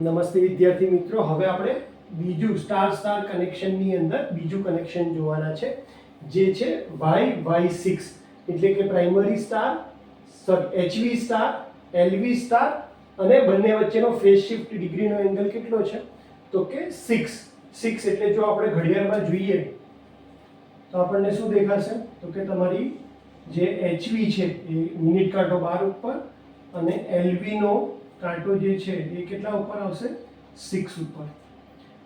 નમસ્તે વિદ્યાર્થી મિત્રો, હવે આપણે બીજું સ્ટાર સ્ટાર કનેક્શનની અંદર બીજું કનેક્શન જોવાના છે, જે છે y6 એટલે કે primary star, HV star, LV star અને બંને વચ્ચેનો ફેઝ શિફ્ટ ડિગ્રીનો એંગલ કેટલો છે તો કે 6 એટલે જો આપણે ઘડિયાળમાં જોઈએ તો આપણને શું દેખાશે તો કે તમારી જે HV છે એ મિનિટ કાંટો 12 ઉપર અને LV નો કાંટો જે છે એ કેટલા ઉપર આવશે 6 ઉપર,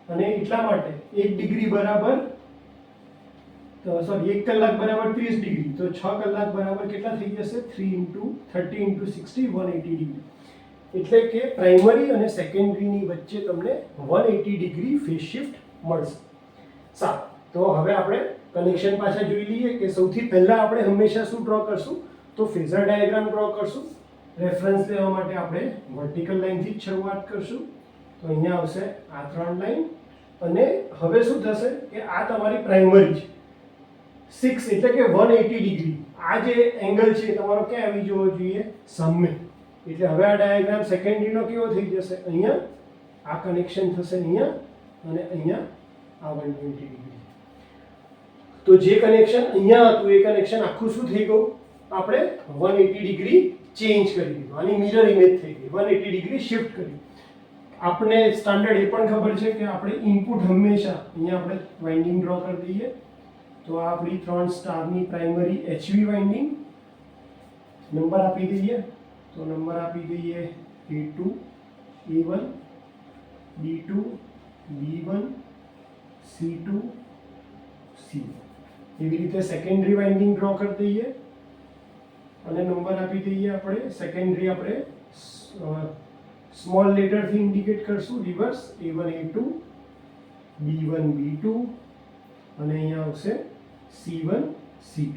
અને એટલા માટે 1 ડિગ્રી બરાબર સોરી 1 કલાક બરાબર 30 ડિગ્રી, તો 6 કલાક બરાબર કેટલા થઈ જશે 3 × 30 × 60 180 ડિગ્રી, એટલે કે પ્રાઇમરી અને સેકન્ડરીની વચ્ચે તમને 180 ડિગ્રી ફેઝ શિફ્ટ મળશે. સારું, તો હવે આપણે કનેક્શન પાછા જોઈ લઈએ કે સૌથી પહેલા આપણે હંમેશા શું ડ્રો કરશું તો ફેઝર ડાયાગ્રામ ડ્રો કરશું. રેફરન્સ લેવા માટે આપણે વર્ટિકલ લાઈનથી જ શરૂઆત કરશું. તો અહીંયા આવશે આ 3 લાઈન, અને હવે શું થશે કે આ તમારી પ્રાઇમરી છે 6 એટલે કે 180 ડિગ્રી. આ જે એંગલ છે તમારો ક્યાં આવી જવો જોઈએ સામે, એટલે હવે આ ડાયાગ્રામ સેકન્ડરીનો કેવો થઈ જશે, અહીંયા આ કનેક્શન થશે અહીંયા અને અહીંયા આ 120 ડિગ્રી. તો જે કનેક્શન અહીંયા હતું એ કનેક્શન આખું શું થઈ ગયું, આપણે 180 ડિગ્રી ચેન્જ કરી દીધું, આની મિરર ઇમેજ થઈ ગઈ, 180 ડિગ્રી શિફ્ટ કરી. આપણે સ્ટાન્ડર્ડ એ પણ ખબર છે કે આપણે ઇનપુટ હંમેશા અહીંયા આપણે વાઇન્ડિંગ ડ્રો કરી દઈએ. તો આ આપણી 3 સ્ટારની પ્રાઇમરી HV વાઇન્ડિંગ, નંબર આપી દઈએ તો નંબર આપી દઈએ A2 A1 B2 B1 C2 C1. એવી રીતે સેકન્ડરી વાઇન્ડિંગ ડ્રો કરી દઈએ અને નંબર આપી દઈએ આપણે સેકન્ડરી આપણે સ્મોલ લેટરથી ઇન્ડિકેટ કરશું reverse A1 A2 B1 B2 અને અહીંયા આવશે C1 C2.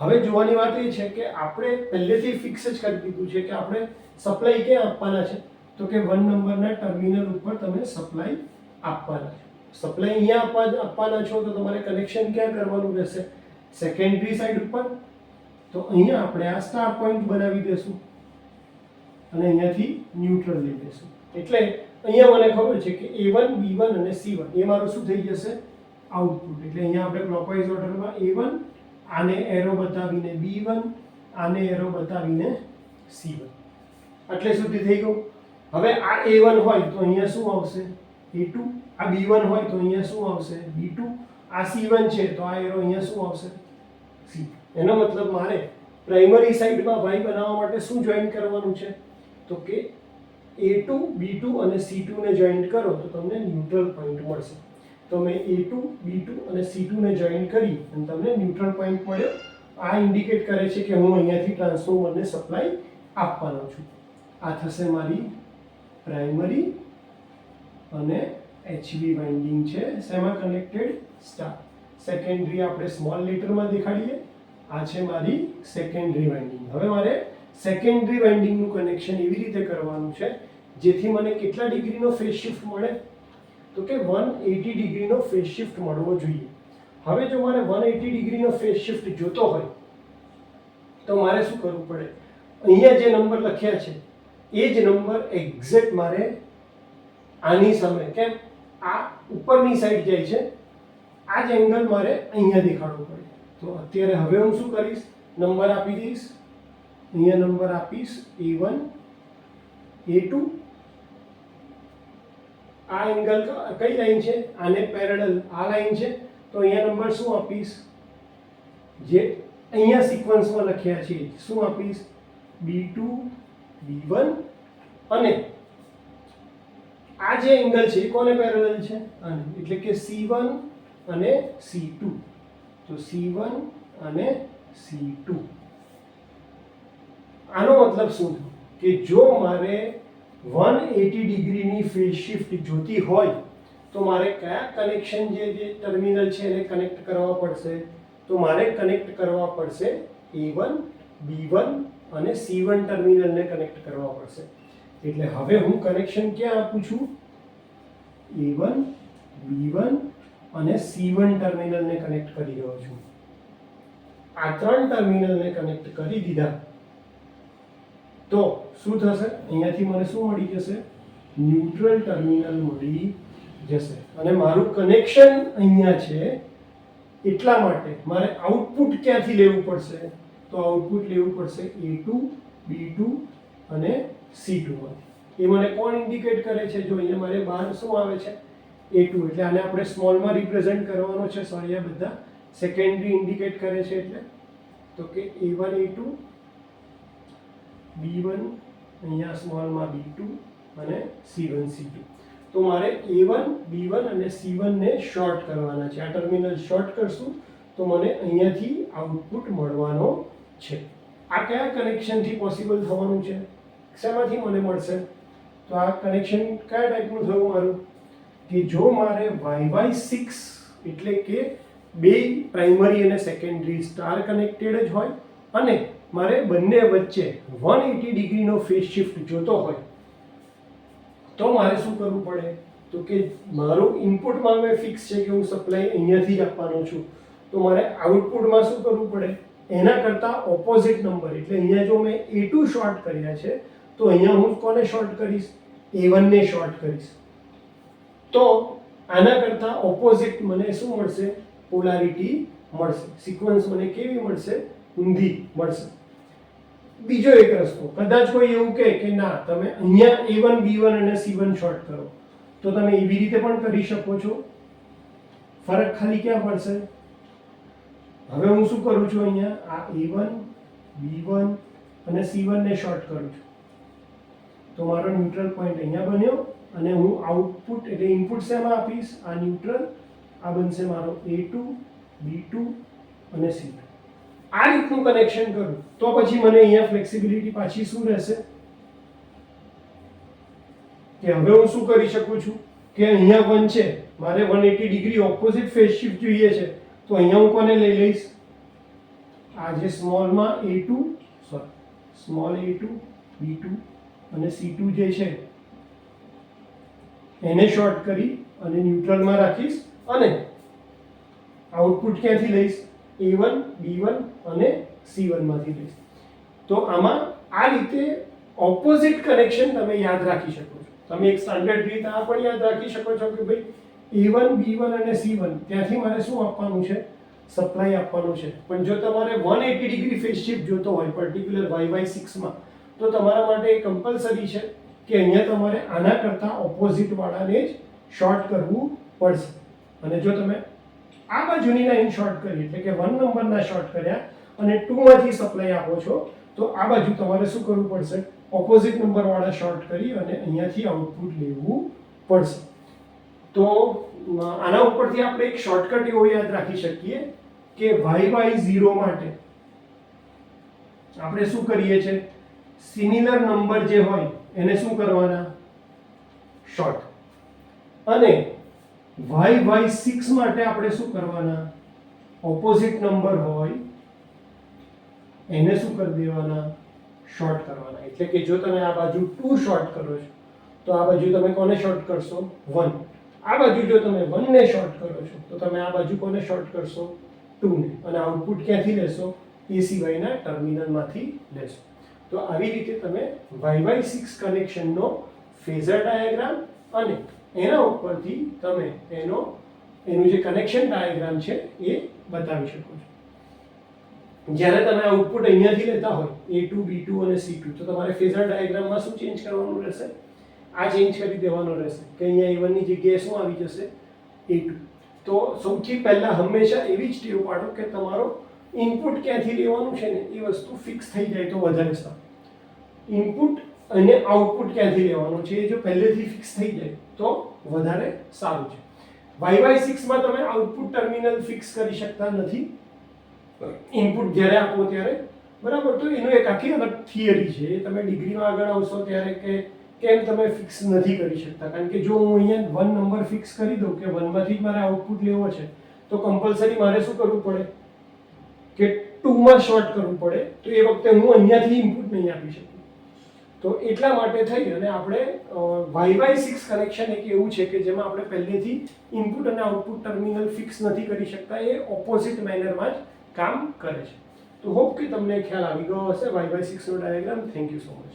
હવે જોવાની વાત એ છે કે આપણે પહેલેથી ફિક્સ જ કરી દીધું છે કે આપણે સપ્લાય ક્યાં આપવાના છે તો કે 1 નંબરના ટર્મિનલ ઉપર તમે સપ્લાય આપવાના છે. સપ્લાય અહીંયા આપવાના છો તો તમારે કનેક્શન ક્યાં કરવાનું રહેશે, સેકન્ડરી સાઈડ ઉપર. તો અહીંયા આપણે આ સ્ટાર પોઈન્ટ બનાવી દેશું અને અહીંયાથી ન્યુટ્રલ લઈ લેશું. એટલે અહીંયા મને ખબર છે કે A1 B1 અને C1 એ મારું શું થઈ જશે આઉટપુટ. એટલે અહીંયા આપણે ક્લોકવાઇઝ ઓર્ડરમાં A1 આને એરો બતાવીને B1 આને એરો બતાવીને C1, એટલે સુધી થઈ ગયું. હવે આ A1 હોય તો અહીંયા શું આવશે A2, આ B1 હોય તો અહીંયા શું આવશે B2, આ C1 છે તો આ એરો અહીંયા શું આવશે C. એનો મતલબ મારે પ્રાઇમરી સાઈડમાં y બનાવવા માટે શું જોઈન કરવાનું છે તો કે A2 B2 અને C2 ને જોઈન કરો તો તમને ન્યુટ્રલ પોઈન્ટ મળશે. તો મેં A2 B2 અને C2 ને જોઈન કરી અને તમને ન્યુટ્રલ પોઈન્ટ મળ્યો. આ ઇન્ડિકેટ કરે છે કે હું અહીંયાથી ટ્રાન્સફોર્મરને સપ્લાય આપવાનો છું. આ થશે મારી પ્રાઇમરી અને HV વાઇન્ડિંગ છે, શેમાં કનેક્ટેડ સ્ટાર. સેકન્ડરી આપણે સ્મોલ લેટરમાં દેખાડીએ, આ છે મારી સેકન્ડરી વાઇન્ડિંગ. હવે મારે સેકન્ડરી વાઇન્ડિંગનું કનેક્શન એવી રીતે કરવાનું છે જેથી મને કેટલા ડિગ્રીનો ફેઝ શિફ્ટ મળે તો કે 180 ડિગ્રીનો ફેઝ શિફ્ટ મળવો જોઈએ. હવે જો મારે 180 ડિગ્રીનો ફેઝ શિફ્ટ જોતો હોય તો મારે શું કરવું પડે, અહીંયા જે નંબર લખ્યા છે એ જ નંબર એક્ઝેક્ટ મારે આની સામે, કેમ આ ઉપરની સાઈડ જાય છે, આ જ એંગલ મારે અહીંયા દેખાડવો પડે. તો અત્યારે હવે હું શું કરીશ, નંબર આપી દઈશ, અહીંયા નંબર આપીશ A1 A2. આ એંગલ કઈ લાઈન છે, આને પેરેલલ આ લાઈન છે, તો અહીંયા નંબર શું આપીશ જે અહીંયા સિક્વન્સમાં લખ્યા છે શું આપીશ B2 B1, અને આ જે એંગલ છે એ કોને પેરેલલ છે આને, એટલે કે C1 અને C2. તો C1 અને C2. આનો મતલબ શું કે જો મારે 180 ડિગ્રીની ફેઝ શિફ્ટ જોતી હોય તો મારે કયા કનેક્શન જે ટર્મિનલ છે એને કનેક્ટ કરવા પડશે, તો મારે કનેક્ટ કરવા પડશે A1 B1 અને C1 ટર્મિનલને કનેક્ટ કરવા પડશે. એટલે હવે હું કનેક્શન ક્યાં આપું છું, A1 B1 અને C1 ટર્મિનલને કનેક્ટ કરી રહ્યો છું. આ 3 ટર્મિનલને કનેક્ટ કરી દીધા તો શું થશે? અહીંયાથી મને શું મળી જશે? ન્યુટ્રલ ટર્મિનલ મળી જશે. અને મારું કનેક્શન અહીંયા છે, એટલા માટે મારે આઉટપુટ ક્યાંથી લેવું પડશે? તો આઉટપુટ લેવું પડશે A2, B2 અને C2 માંથી. એ મને કોણ ઇન્ડિકેટ કરે છે? જો અહીંયા મારે બહાર શું આવે છે? A2. એટલે આને આપણે સ્મોલમાં રિપ્રેઝન્ટ કરવાનો છે. સોરી, આ બધા સેકન્ડરી ઇન્ડિકેટ કરે છે. એટલે તો કે A1 A2, B1 અહીંયા સ્મોલમાં B2 અને C1 C2. તો મારે A1 B1 અને C1 ને શોર્ટ કરવાના છે. આ ટર્મિનલ શોર્ટ કરશું તો મને અહીંયાથી આઉટપુટ મળવાનો છે. આ કયા કનેક્શનથી પોસિબલ થવાનું છે? શેમાંથી મને મળશે? તો આ કનેક્શન કયા ટાઈપનું થયું મારું? કે જો મારે YY6 એટલે કે બે પ્રાઇમરી અને સેકન્ડરી સ્ટાર કનેક્ટેડ જ હોય અને મારે બંને વચ્ચે 180 ડિગ્રીનો ફેઝ શિફ્ટ જોતો હોય તો મારે શું કરવું પડે? તો કે મારું ઇનપુટમાં મેં ફિક્સ છે કે હું સપ્લાય અહીંયાથી જ આપવાનો છું, તો મારે આઉટપુટમાં શું કરવું પડે? એના કરતાં ઓપોઝિટ નંબર. એટલે અહીંયા જો મેં A2 શોર્ટ કર્યા છે તો અહીંયા હું કોને શોર્ટ કરીશ? A1 ને શોર્ટ કરીશ. તો આના કરતાં ઓપોઝિટ મને શું મળશે? પોલારિટી મળશે. સિક્વન્સ મને કેવી મળશે? ઊંધી મળશે. બીજો એક રસ્તો, કદાચ કોઈ એવું કહે કે ના તમે અહીંયા A1 B1 અને C1 શોર્ટ કરો, તો તમે એવી રીતે પણ કરી શકો છો. ફરક ખાલી ક્યાં પડશે? હવે હું શું કરું છું? અહીંયા આ A1 B1 અને C1 ને શોર્ટ કરું છું તો મારો ન્યુટ્રલ પોઈન્ટ અહીંયા બન્યો અને હું આઉટપુટ એટલે ઇનપુટ શેમાં આપીશ? આ ન્યુટ્રલ. આ બનશે મારો A2 B2 અને C2. આ રીતનું કનેક્શન કરું તો પછી મને અહીંયા ફ્લેક્સિબિલિટી પાછી શું રહેશે? કે હવે હું શું કરી શકું છું કે અહીંયા 1 છે, મારે 180 ડિગ્રી ઓપોઝિટ ફેઝ શિફ્ટ જોઈએ છે, તો અહીંયા હું કોને લઈ લઈશ? આ જે સ્મોલમાં A2 sorry small A2 B2 અને C2 જે છે એને શોર્ટ કરી અને ન્યુટ્રલમાં રાખીશ અને આઉટપુટ ક્યાંથી લઈશ? A1 B1 અને C1 માંથી લઈશ. તો આમાં આ રીતે ઓપોઝિટ કનેક્શન તમે યાદ રાખી શકો છો. તમે એક સ્ટાન્ડર્ડ રીત આ પણ યાદ રાખી શકો છો કે ભાઈ A1 B1 અને C1 ત્યાંથી મારે શું આપવાનું છે? સપ્લાય આપવાનું છે. પણ જો તમારે 180 ડિગ્રી ફેઝ શિફ્ટ જોતો હોય પર્ટિક્યુલર YY6 માં, તો તમારા માટે કમ્પલસરી છે કે અહીંયા તમારે આના કરતાં ઓપોઝિટ વાળાને જ શોર્ટ કરવું પડશે. અને જો તમે આ બાજુની લાઈન શોર્ટ કરી એટલે કે 1 નંબરના શોર્ટ કર્યા અને 2 માંથી સપ્લાય આપો છો, તો આ બાજુ તમારે શું કરવું પડશે? ઓપોઝિટ નંબર વાળા શોર્ટ કરી અને અહીંયાથી આઉટપુટ લેવું પડશે. તો આના ઉપરથી આપણે એક શોર્ટકટ એવો યાદ રાખી શકીએ કે YY0 માટે આપણે શું કરીએ છીએ? સિમિલર નંબર જે હોય એને શું કરવાના? શોર્ટ. અને YY6 માટે આપણે શું કરવાના? ઓપોઝિટ નંબર હોય એને શું કરી દેવાના? શોર્ટ કરવાના. એટલે કે જો તમે આ બાજુ 2 શોર્ટ કરો છો તો આ બાજુ તમે કોને શોર્ટ કરશો? 1. આ બાજુ જો તમે 1 ને શોર્ટ કરો છો તો તમે આ બાજુ કોને શોર્ટ કરશો? 2 ને. અને આઉટપુટ ક્યાંથી લેશો? એ સિવાયના ટર્મિનલમાંથી લેશો. તો આવી રીતે તમે YY6 કનેક્શનનો ફેઝર ડાયાગ્રામ અને એના ઉપરથી તમે એનું જે કનેક્શન ડાયાગ્રામ છે એ બતાવી શકો છો. જ્યારે તમે આઉટપુટ અહીંયાથી લેતા હોય A2 B2 અને C2, તો તમારે ફેઝર ડાયાગ્રામમાં શું ચેન્જ કરવાનું રહેશે? આ ચેન્જ કરી દેવાનો રહેશે કે અહીંયા A1 ની જગ્યાએ શું આવી જશે? A2. તો સૌથી પહેલા હંમેશા એવી જ ટેવ પાડો કે તમારો ઇનપુટ ક્યાંથી લેવાનું છે ને એ વસ્તુ ફિક્સ થઈ જાય તો વધારે સારું. ઇનપુટ અને આઉટપુટ ક્યાંથી લેવાનું છે એ જો પહેલેથી ફિક્સ થઈ જાય તો વધારે સારું છે. YY6 માં તમે આઉટપુટ ટર્મિનલ ફિક્સ કરી શકતા નથી ઇનપુટ જ્યારે આપો ત્યારે, બરાબર. તો એનો એક આખી અલગ થિયરી છે, એ તમે ડિગ્રીમાં આગળ આવશો ત્યારે કે કેમ તમે ફિક્સ નથી કરી શકતા. કારણ કે જો હું અહીંયા 1 નંબર ફિક્સ કરી દઉં કે 1 માંથી જ મારે આઉટપુટ લેવો છે, તો કમ્પલસરી મારે શું કરવું પડે? કે 2 માં શોર્ટ કરવું પડે. તો એ વખતે હું અહીંયાથી ઇનપુટ નહીં આપી શકું. તો એટલા માટે થઈ અને આપણે YY6 કનેક્શન એક એવું છે કે જેમાં આપણે પહેલેથી ઇનપુટ અને આઉટપુટ ટર્મિનલ ફિક્સ નથી કરી શકતા, એ ઓપોઝિટ મેનરમાં જ કામ કરે છે. તો હોપ કે તમને ખ્યાલ આવી ગયો હશે YY6 નો diagram. Thank you so much.